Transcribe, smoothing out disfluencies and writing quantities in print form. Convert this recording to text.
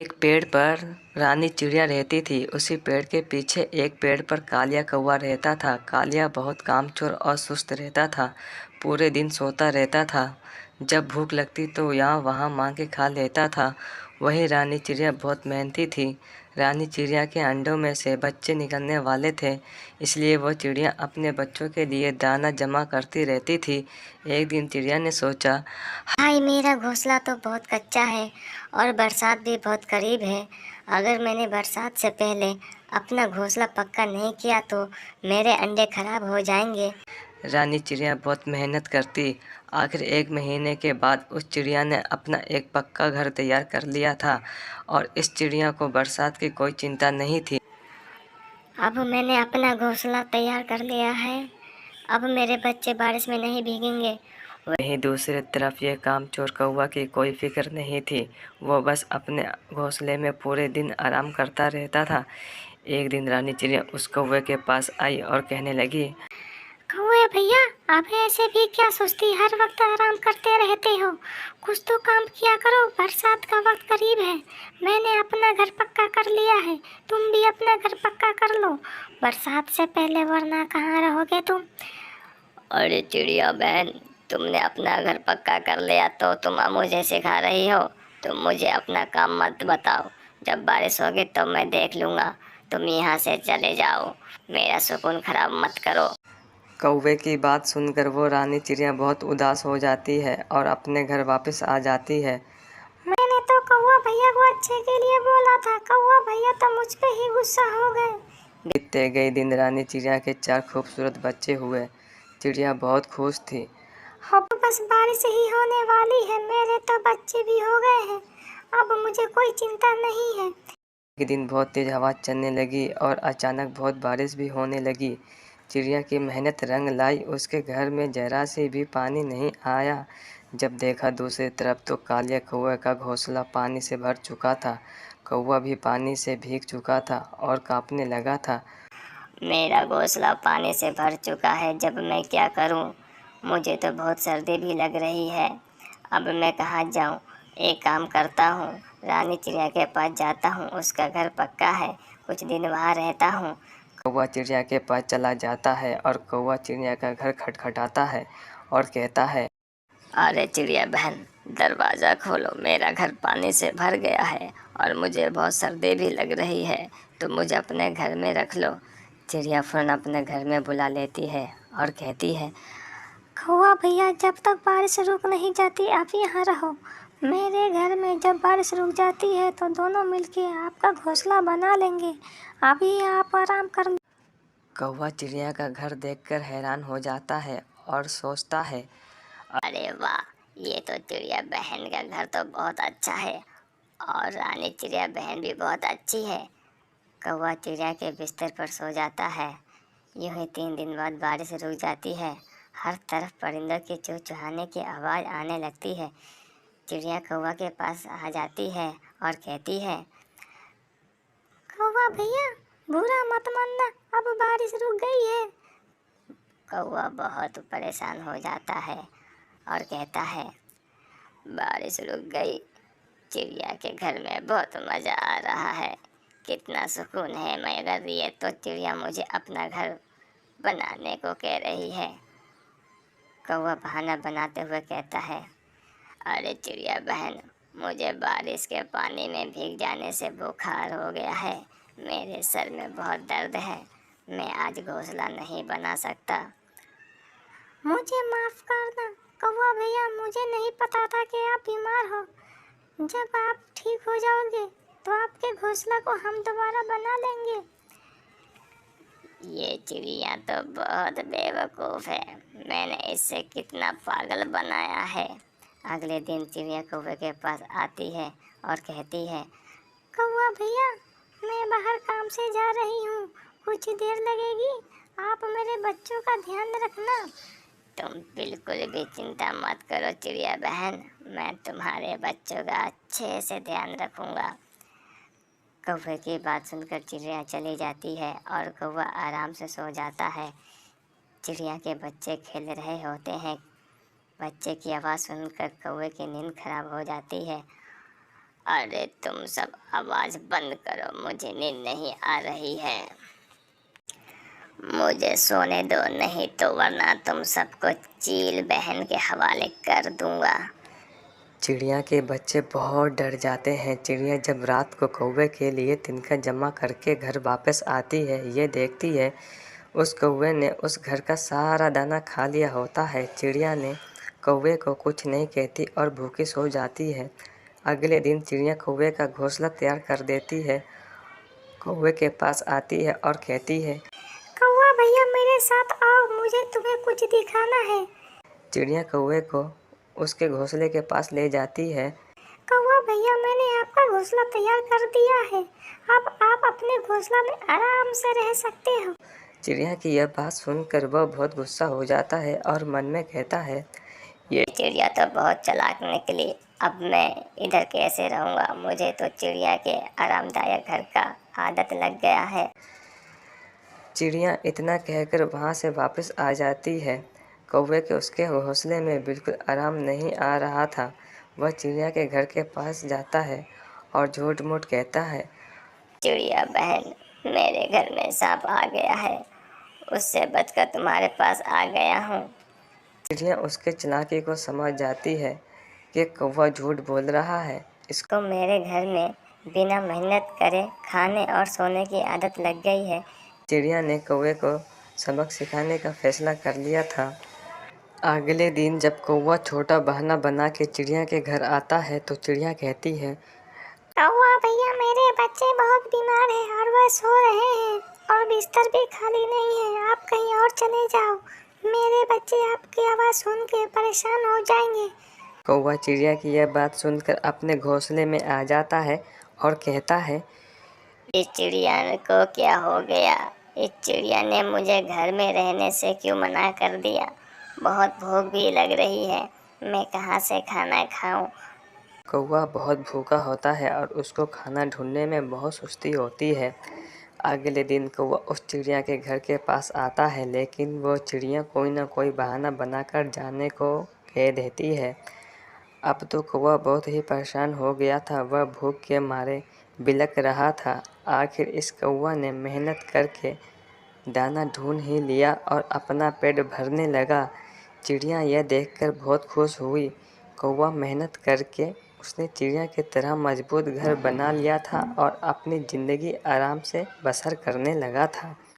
एक पेड़ पर रानी चिड़िया रहती थी। उसी पेड़ के पीछे एक पेड़ पर कालिया कौवा रहता था। कालिया बहुत कामचोर और सुस्त रहता था। पूरे दिन सोता रहता था। जब भूख लगती तो यहाँ वहाँ मांग के खा लेता था। वही रानी चिड़िया बहुत मेहनती थी। रानी चिड़िया के अंडों में से बच्चे निकलने वाले थे, इसलिए वह चिड़िया अपने बच्चों के लिए दाना जमा करती रहती थी। एक दिन चिड़िया ने सोचा, हाय, मेरा घोंसला तो बहुत कच्चा है और बरसात भी बहुत करीब है। अगर मैंने बरसात से पहले अपना घोंसला पक्का नहीं किया तो मेरे अंडे खराब हो जाएंगे। रानी चिड़िया बहुत मेहनत करती। आखिर एक महीने के बाद उस चिड़िया ने अपना एक पक्का घर तैयार कर लिया था और इस चिड़िया को बरसात की कोई चिंता नहीं थी। अब मैंने अपना घोंसला तैयार कर लिया है। अब मेरे बच्चे बारिश में नहीं भीगेंगे। वहीं दूसरी तरफ ये कामचोर कौवा की कोई फिक्र नहीं थी। वो बस अपने घोंसले में पूरे दिन आराम करता रहता था। एक दिन रानी चिड़िया उस कौवे के पास आई और कहने लगी, कौवे भैया, आप ऐसे भी क्या सुस्ती हर वक्त आराम करते रहते हो? कुछ तो काम किया करो, बरसात का वक्त करीब है। मैंने अपना घर पक्का कर लिया है, तुम भी अपना घर पक्का कर लो बरसात से पहले, वरना कहाँ रहोगे तुम? अरे चिड़िया बहन, तुमने अपना घर पक्का कर लिया तो तुम अब मुझे सिखा रही हो। तुम मुझे अपना काम मत बताओ। जब बारिश होगी तो मैं देख लूँगा। तुम यहाँ से चले जाओ, मेरा सुकून खराब मत करो। कौवे की बात सुनकर वो रानी चिड़िया बहुत उदास हो जाती है और अपने घर वापस आ जाती है। मैंने तो कौवा भैया को अच्छे के लिए बोला था, कौवा भैया तो मुझ पे ही गुस्सा हो गए। बीतते गए दिन रानी चिड़िया के 4 खूबसूरत बच्चे हुए। चिड़िया बहुत खुश थी। अब बस बारिश ही होने वाली है, मेरे तो बच्चे भी हो गए हैं। अब मुझे कोई चिंता नहीं है। एक दिन बहुत तेज हवा चलने लगी और अचानक बहुत बारिश भी होने लगी। चिड़िया की मेहनत रंग लाई। उसके घर में जरा से भी पानी नहीं आया। जब देखा दूसरी तरफ तो कालिया कौवे का घोंसला पानी से भर चुका था। कौवा भी पानी से भीग चुका था और कांपने लगा था। मेरा घोंसला पानी से भर चुका है, जब मैं क्या करूं? मुझे तो बहुत सर्दी भी लग रही है। अब मैं कहाँ जाऊं? एक काम करता हूँ, रानी चिड़िया के पास जाता हूँ। उसका घर पक्का है, कुछ दिन वहाँ रहता हूँ। कौवा चिड़िया के पास चला जाता है और कौवा चिड़िया का घर खटखटाता है और कहता है, अरे चिड़िया बहन, दरवाज़ा खोलो, मेरा घर पानी से भर गया है और मुझे बहुत सर्दी भी लग रही है, तो मुझे अपने घर में रख लो। चिड़िया फौरन अपने घर में बुला लेती है और कहती है, कौवा भैया, जब तक बारिश रुक नहीं जाती आप यहाँ रहो मेरे घर में। जब बारिश रुक जाती है तो दोनों मिलके आपका घोंसला बना लेंगे। अभी आप आराम कर। कौवा चिड़िया का घर देखकर हैरान हो जाता है और सोचता है, अरे वाह, ये तो चिड़िया बहन का घर तो बहुत अच्छा है और रानी चिड़िया बहन भी बहुत अच्छी है। कौवा चिड़िया के बिस्तर पर सो जाता है। यूं ही 3 दिन बाद बारिश रुक जाती है। हर तरफ परिंदों के चुहचुहाने की आवाज़ आने लगती है। चिड़िया कौवा के पास आ जाती है और कहती है, कौवा भैया, बुरा मत मानना, अब बारिश रुक गई है। कौवा बहुत परेशान हो जाता है और कहता है, बारिश रुक गई, चिड़िया के घर में बहुत मज़ा आ रहा है, कितना सुकून है। मगर ये तो चिड़िया मुझे अपना घर बनाने को कह रही है। कौवा बहाना बनाते हुए कहता है, अरे चिड़िया बहन, मुझे बारिश के पानी में भीग जाने से बुखार हो गया है। मेरे सर में बहुत दर्द है, मैं आज घोंसला नहीं बना सकता। मुझे माफ़ करना कौवा भैया, मुझे नहीं पता था कि आप बीमार हो। जब आप ठीक हो जाओगे तो आपके घोंसला को हम दोबारा बना लेंगे। ये चिड़िया तो बहुत बेवकूफ़ है, मैंने इससे कितना पागल बनाया है। अगले दिन चिड़िया कौवे के पास आती है और कहती है, कौवा भैया, मैं बाहर काम से जा रही हूँ, कुछ देर लगेगी, आप मेरे बच्चों का ध्यान रखना। तुम बिल्कुल भी चिंता मत करो चिड़िया बहन, मैं तुम्हारे बच्चों का अच्छे से ध्यान रखूँगा। कौवे की बात सुनकर चिड़िया चली जाती है और कौवा आराम से सो जाता है। चिड़िया के बच्चे खेल रहे होते हैं। बच्चे की आवाज़ सुनकर कौवे की नींद खराब हो जाती है अरे तुम सब आवाज बंद करो, मुझे नींद नहीं आ रही है। मुझे सोने दो, नहीं तो वरना तुम सबको चील बहन के हवाले कर दूंगा। चिड़िया के बच्चे बहुत डर जाते हैं। चिड़िया जब रात को कौवे के लिए तिनका जमा करके घर वापस आती है, ये देखती है उस कौवे ने उस घर का सारा दाना खा लिया होता है। चिड़िया ने कौवे को कुछ नहीं कहती और भूखी सो जाती है। अगले दिन चिड़िया कौवे का घोंसला तैयार कर देती है, कौवे के पास आती है और कहती है, कौवा भैया मेरे साथ आओ, मुझे तुम्हें कुछ दिखाना है। चिड़िया कौवे को उसके घोंसले के पास ले जाती है। कौवा भैया मैंने आपका घोंसला तैयार कर दिया है, अब आप अपने घोंसला में आराम से रह सकते हो। चिड़िया की यह बात सुनकर वह बहुत गुस्सा हो जाता है और मन में कहता है, ये चिड़िया तो बहुत चालाक निकली, अब मैं इधर कैसे रहूँगा। मुझे तो चिड़िया के आरामदायक घर का आदत लग गया है। चिड़िया इतना कहकर वहाँ से वापस आ जाती है। कौवे के उसके घोंसले में बिल्कुल आराम नहीं आ रहा था। वह चिड़िया के घर के पास जाता है और झूठ मूठ कहता है, चिड़िया बहन मेरे घर में सांप आ गया है, उससे बचकर तुम्हारे पास आ गया हूँ। चिड़िया उसके चालाकी को समझ जाती है कि कौवा झूठ बोल रहा है। इसको मेरे घर में बिना मेहनत करे खाने और सोने की आदत लग गई है। चिड़िया ने कौवे को सबक सिखाने का फैसला कर लिया था। अगले दिन जब कौवा छोटा बहाना बना के चिड़िया के घर आता है तो चिड़िया कहती है, कौवा भैया मेरे बच्चे बहुत बीमार हैं और वह सो रहे हैं और बिस्तर भी खाली नहीं है, आप कहीं और चले जाओ, मेरे बच्चे आपकी आवाज़ सुन के परेशान हो जाएंगे। कौवा चिड़िया की यह बात सुनकर अपने घोंसले में आ जाता है और कहता है, इस चिड़िया को क्या हो गया? इस चिड़िया ने मुझे घर में रहने से क्यों मना कर दिया? बहुत भूख भी लग रही है, मैं कहाँ से खाना खाऊं? कौवा बहुत भूखा होता है और उसको खाना ढूंढने में बहुत सुस्ती होती है। अगले दिन कौवा उस चिड़िया के घर के पास आता है, लेकिन वो चिड़िया कोई ना कोई बहाना बनाकर जाने को कह देती है। अब तो कौवा बहुत ही परेशान हो गया था, वह भूख के मारे बिलख रहा था। आखिर इस कौवा ने मेहनत करके दाना ढूंढ ही लिया और अपना पेट भरने लगा। चिड़िया यह देखकर बहुत खुश हुई। कौवा मेहनत करके उसने चिड़िया की तरह मजबूत घर बना लिया था और अपनी ज़िंदगी आराम से बसर करने लगा था।